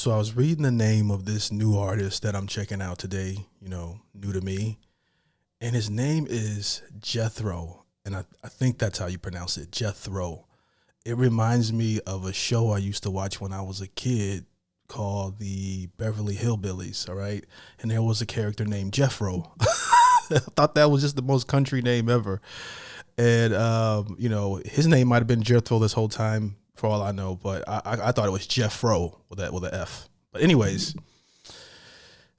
So I was reading the name of this new artist that I'm checking out today, new to me. And his name is Jethro. And I think that's how you pronounce it, Jethro. It reminds me of a show I used to watch when I was a kid called the Beverly Hillbillies, all right? And there was a character named Jethro. I thought that was just the most country name ever. And, his name might have been Jethro this whole time, for all I know, but I thought it was Jethro with an F. But anyways,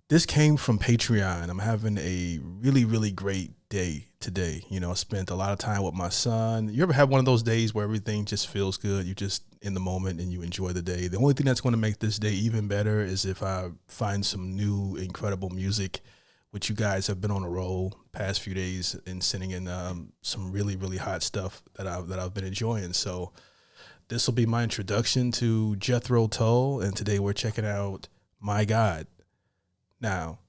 this came from Patreon. I'm having a really, really great day today. I spent a lot of time with my son. You ever have one of those days where everything just feels good? You just in the moment and you enjoy the day. The only thing that's going to make this day even better is if I find some new incredible music, which you guys have been on a roll past few days and sending in some really, really hot stuff that I've been enjoying. So this will be my introduction to Jethro Tull, and today we're checking out My God. Now,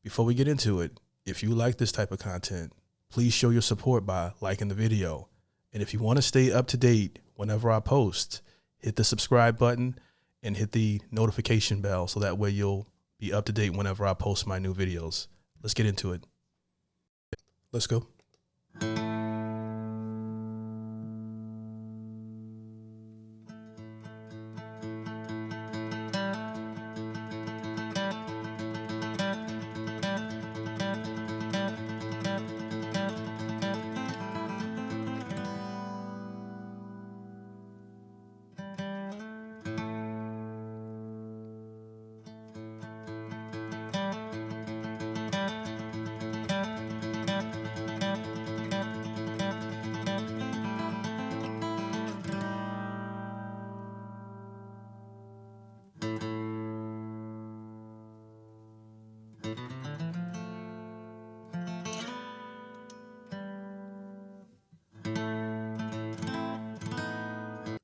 before we get into it, if you like this type of content, please show your support by liking the video. And if you want to stay up to date whenever I post, hit the subscribe button and hit the notification bell so that way you'll be up to date whenever I post my new videos. Let's get into it. Let's go.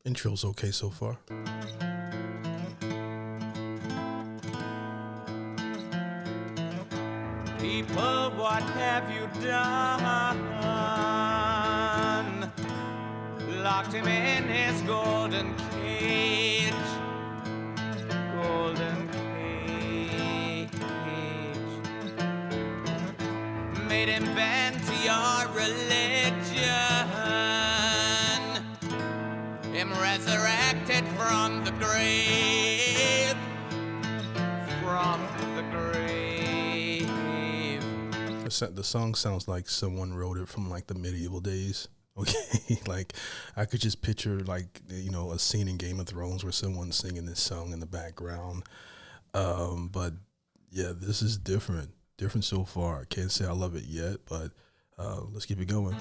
Intro's okay so far. People, what have you done? Locked him in his golden cage. Golden cage. Made him bend to your religion. Him resurrected from the grave. From the grave. The song sounds like someone wrote it from like the medieval days. Okay, like I could just picture like a scene in Game of Thrones where someone's singing this song in the background. But yeah, this is different so far. I can't say I love it yet, but let's keep it going.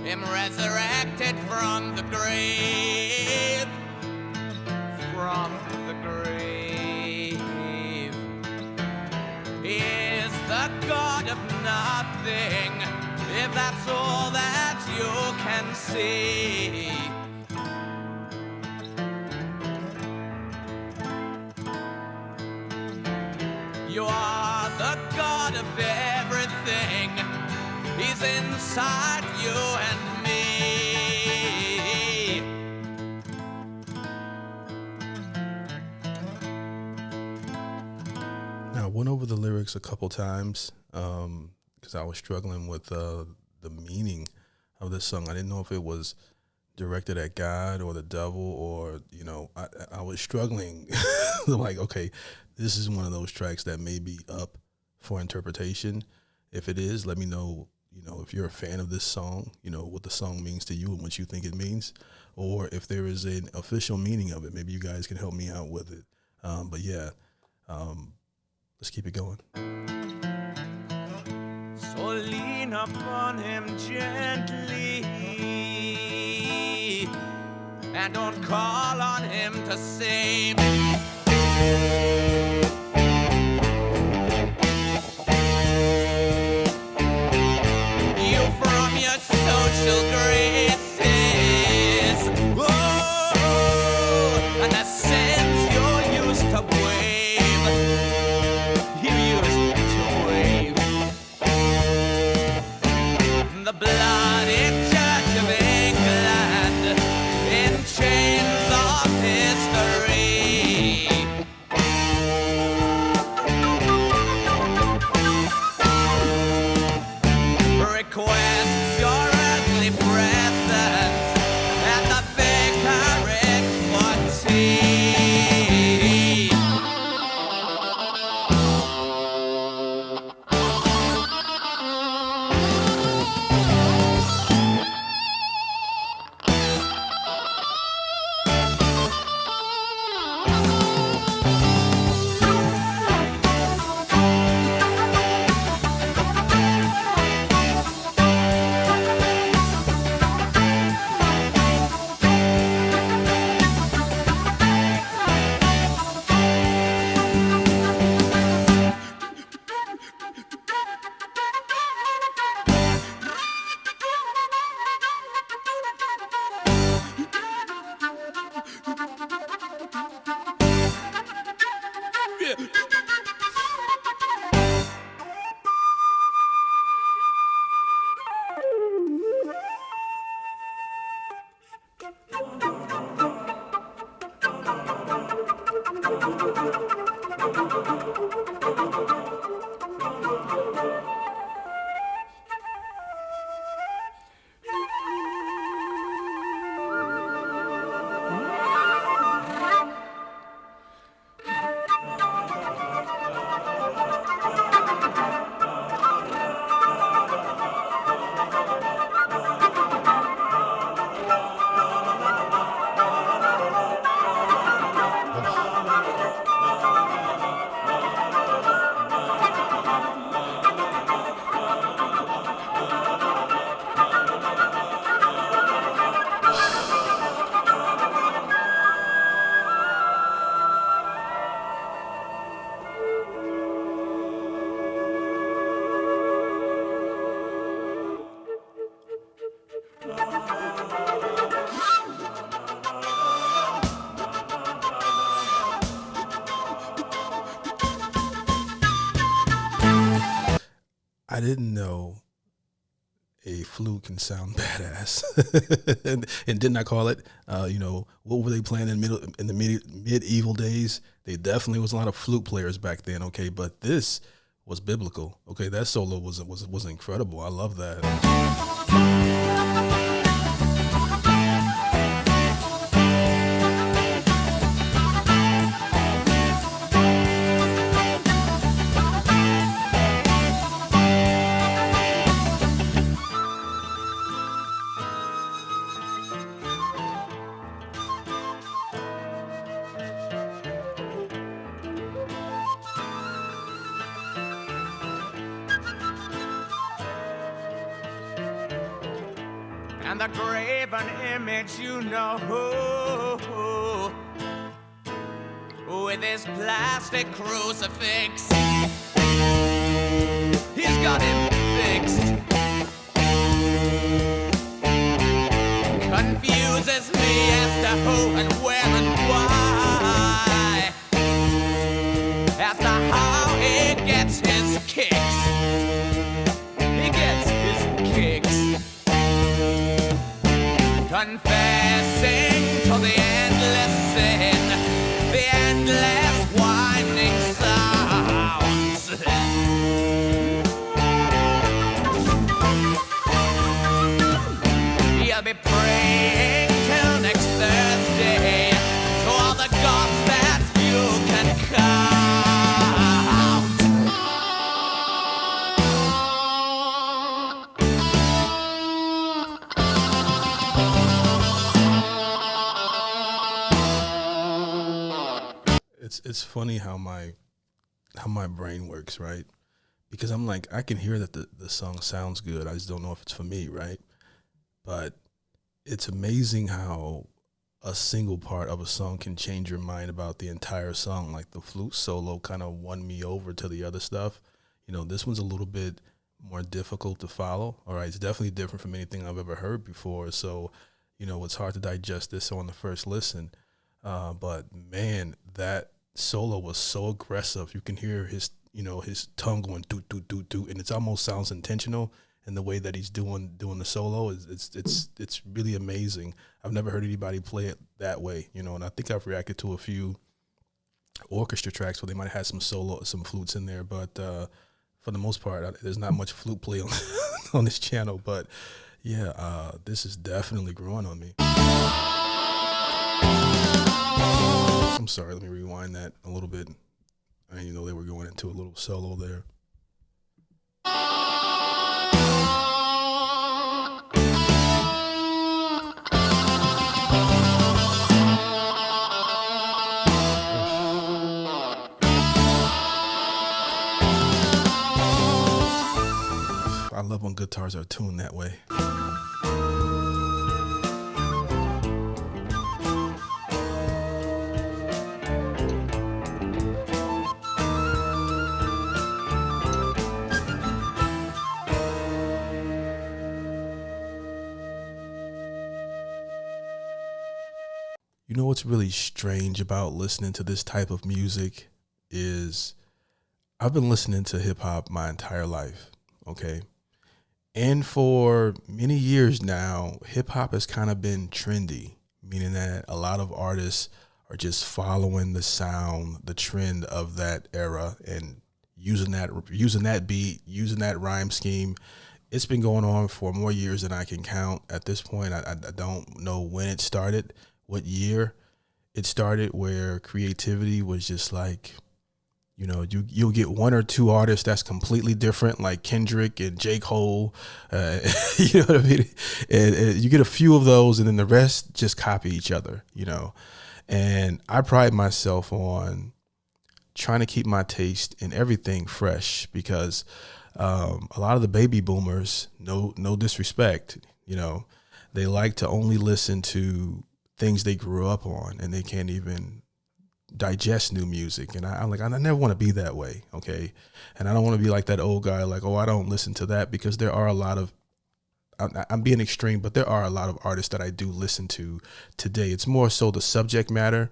Him resurrected from the grave. From the grave. He is the God of nothing, if that's all that you can see. You are the God of everything. He's inside you and me. Now, I went over the lyrics a couple times because I was struggling with the meaning of this song. I didn't know if it was directed at God or the devil, or I was struggling. Like, okay, this is one of those tracks that may be up for interpretation. If it is, let me know. If you're a fan of this song, what the song means to you and what you think it means, or if there is an official meaning of it, maybe you guys can help me out with it. But yeah, let's keep it going. So lean upon him gently and don't call on him to save. From your social graces, oh, and the sins you're used to wave, you used to wave. The bloody Church of England in chains of history. I didn't know a flute can sound badass, and didn't I call it? What were they playing in the medieval days? They definitely was a lot of flute players back then. Okay, but this was biblical. Okay, that solo was incredible. I love that. And the graven image, with his plastic crucifix, he's got him fixed. Confuses me as to who and where and why, as to how he gets his kicks. He gets his kicks. Confessing to the endless sin, the endless winding sounds. You'll be praying till next Thursday to all the gods that you can count. It's funny how my brain works, right? Because I'm like, I can hear that the song sounds good. I just don't know if it's for me, right? But it's amazing how a single part of a song can change your mind about the entire song. Like the flute solo kind of won me over to the other stuff. This one's a little bit more difficult to follow. All right, it's definitely different from anything I've ever heard before. So, it's hard to digest this on the first listen. But man, that solo was so aggressive. You can hear his tongue going do do do do, and it almost sounds intentional in the way that he's doing the solo. It's really amazing. I've never heard anybody play it that way, and I think I've reacted to a few orchestra tracks where they might have had some flutes in there, but for the most part, there's not much flute play on on this channel. But yeah, this is definitely growing on me. I'm sorry, let me rewind that a little bit. I didn't know they were going into a little solo there. I love when guitars are tuned that way. You know what's really strange about listening to this type of music is I've been listening to hip hop my entire life. Okay. And for many years now, hip hop has kind of been trendy, meaning that a lot of artists are just following the sound, the trend of that era, and using that beat, using that rhyme scheme. It's been going on for more years than I can count. At this point, I don't know when it started, what year it started, where creativity was just like, you know, you'll get one or two artists that's completely different, like Kendrick and J. Cole, you know what I mean? And you get a few of those, and then the rest just copy each other, you know. And I pride myself on trying to keep my taste in everything fresh, because a lot of the baby boomers, no disrespect, you know, they like to only listen to things they grew up on, and they can't even digest new music. And I'm like, I never want to be that way. Okay. And I don't want to be like that old guy, like, oh, I don't listen to that, because there are a lot of, I'm being extreme, but there are a lot of artists that I do listen to today. It's more so the subject matter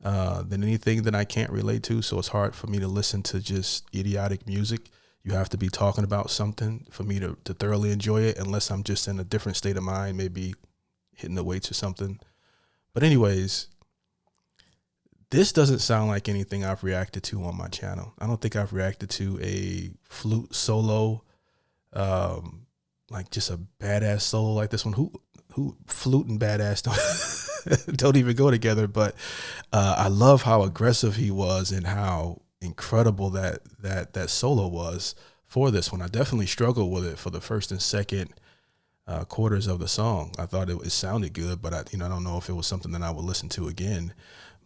than anything that I can't relate to. So it's hard for me to listen to just idiotic music. You have to be talking about something for me to thoroughly enjoy it, unless I'm just in a different state of mind, maybe hitting the weights or something. But anyways, this doesn't sound like anything I've reacted to on my channel. I don't think I've reacted to a flute solo, like just a badass solo like this one. Who flute and badass don't even go together. But I love how aggressive he was and how incredible that solo was for this one. I definitely struggled with it for the first and second quarters of the song. I thought it sounded good, but I don't know if it was something that I would listen to again.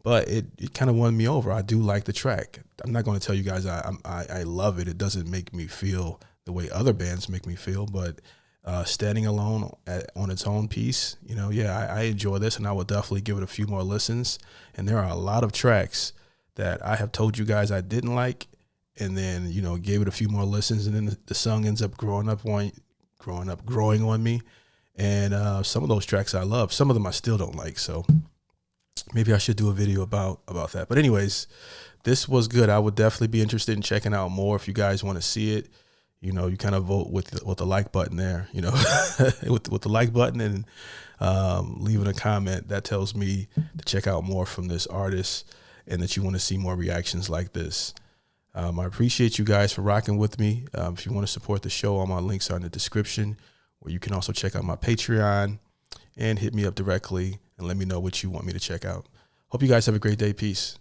But it kind of won me over. I do like the track. I'm not going to tell you guys I love it. It doesn't make me feel the way other bands make me feel, but standing alone on its own piece, I enjoy this, and I will definitely give it a few more listens. And there are a lot of tracks that I have told you guys I didn't like, and then gave it a few more listens, and then the song ends up growing on me. And some of those tracks I love. Some of them I still don't like. So maybe I should do a video about that. But anyways, this was good. I would definitely be interested in checking out more. If you guys want to see it, you kind of vote with the like button there, with the like button, and leaving a comment that tells me to check out more from this artist and that you want to see more reactions like this. I appreciate you guys for rocking with me. If you want to support the show, all my links are in the description, where you can also check out my Patreon and hit me up directly and let me know what you want me to check out. Hope you guys have a great day. Peace.